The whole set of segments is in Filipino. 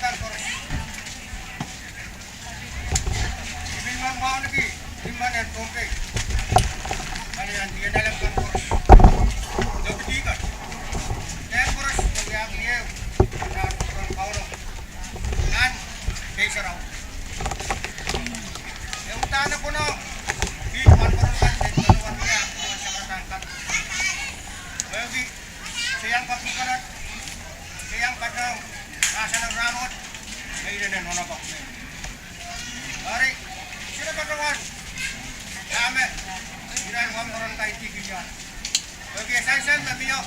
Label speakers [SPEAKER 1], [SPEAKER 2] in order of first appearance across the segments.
[SPEAKER 1] dalam koros. Ibilman mau lagi, ibilman yang pompe. Kalian dia dalam koros. Dokter kan. Yang koros yang dia dan orang kau kan keserau. Yang utama puno di koran kan di luar dia macam kan. Bagi siang papukanan, siang kadang nasa ng ramot, ngayon na nonabak na. Hari, sila katawan, dami, sila yung meron tayo tigil yan. Bagi esensyal na biyo,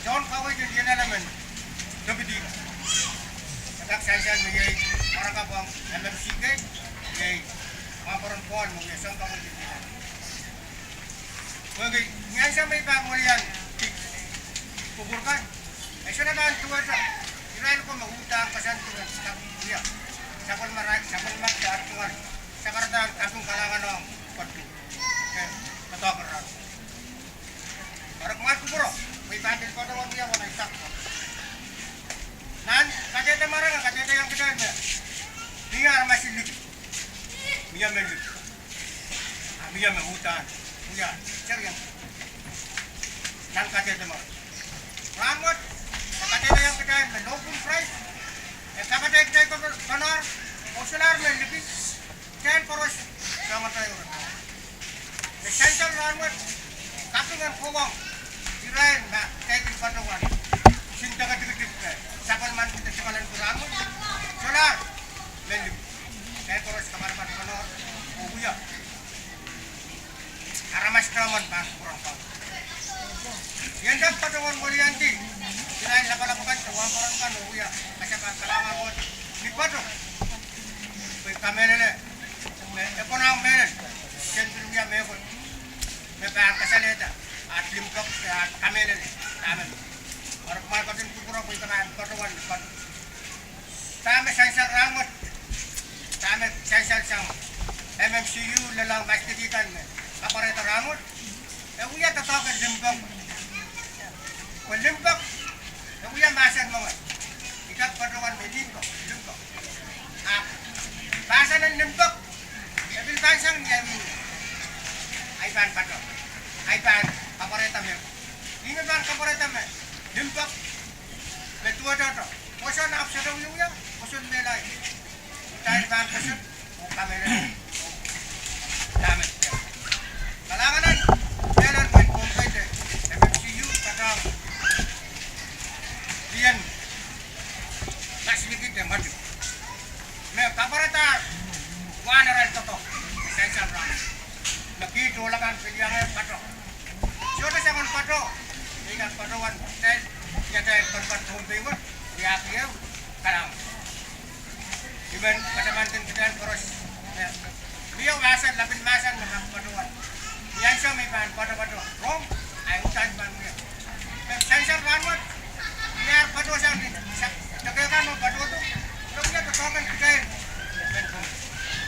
[SPEAKER 1] John kaway din yan naman, nabidi ka. Kadak esensyal mo yung para ka bang MMCK, yung mga paranpuan mo, yung isang kaway din yan. Bagi, ngayon siya may pangulian, kuburkan. Eh, siya naman tuwa siya. Irail ko mag-utang pasan tuwa sa kuya. Sakol maray, sakol magdaan tuwa. Sa kardaan, akong kalangan ng pagdu. Okay, matapar na. Para kumahat ko bro, may pandil ko daw ang kuya ko na isak ko. Nan, kajete marang, kajete yang kedai niya. Niya masih lagi. Niya may lagi. Niya may utang. Niya, siya yang. Nan kajete marang. Ramot, katanya yang kedai menopung price. Katanya kedai konar, konsular lebih 10 poros sama saya orang. Essential ramot, katungan kowang, kirain nak kayak patungan. Cinta ketik-ketik, siapa man kita sekalan ramot, solar lebih 10 poros kamar-kamar konar, buya. Aramas ramon pas kurang kau. Yan dapat patungan Molianti. Selain lapan-lapan uang orang kan ya. Kasi kalama mo ni pato. Kay kamera le. Eko na meren. Sentro niya me ko. Me pa kasaleta. At limpok at kamera le. Tama. Or kumar ko din puro ko ita patungan pato. Tama sa ramot. Tama sa MMCU lalang mastikitan me. Kapareta ramot. Uya tatakan limpok. Limpok, uya masan mo. Ikat patungan may limpok. Basa ng limpok. Sabil bansang yan. Ay pan pato. Ay pan kapareta mo. Hindi ba kapareta mo? Limpok. May tuwa dato. Puso na apsa daw yung yan. Puso nilay. Dahil ba ang puso? O kamera. Damit niya. Kalanganan. Kailan mo yung kumpay MMCU kadang. Diyan. Nasidikit yang maju. May kaparata. Wana rin toto. Essential run. Nakitulakan pilyangan pato. Siya sa mga pato. Ikan patuan. Dahil dahil pagpatumpay mo. Diyakiyaw. Kalang. Iban patamantin kita terus. Dia masan, lapin masan dengan patuan. Yang siya may pato-pato. Wrong. Ay utang ban mo yan. Essential run mo. Biar pato siya, nagkakan mo pato to. Pero niya tatokan kikain.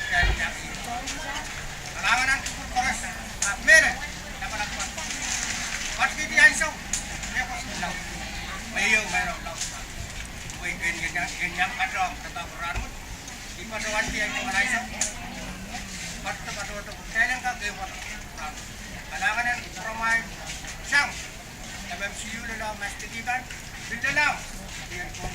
[SPEAKER 1] Kaya niya. Kalangan ang kukuras. Meron. Napalakpan. Pati diyan siya. Mayo, mayroon lang. Uy, ganyan pato ang tatakuran mo. Di patuan diyan yung malay siya. Pato to. Kailan ka kayo pato. Kalangan ang provide siyang MMCU lang mastikitan. Bila lang. Yan po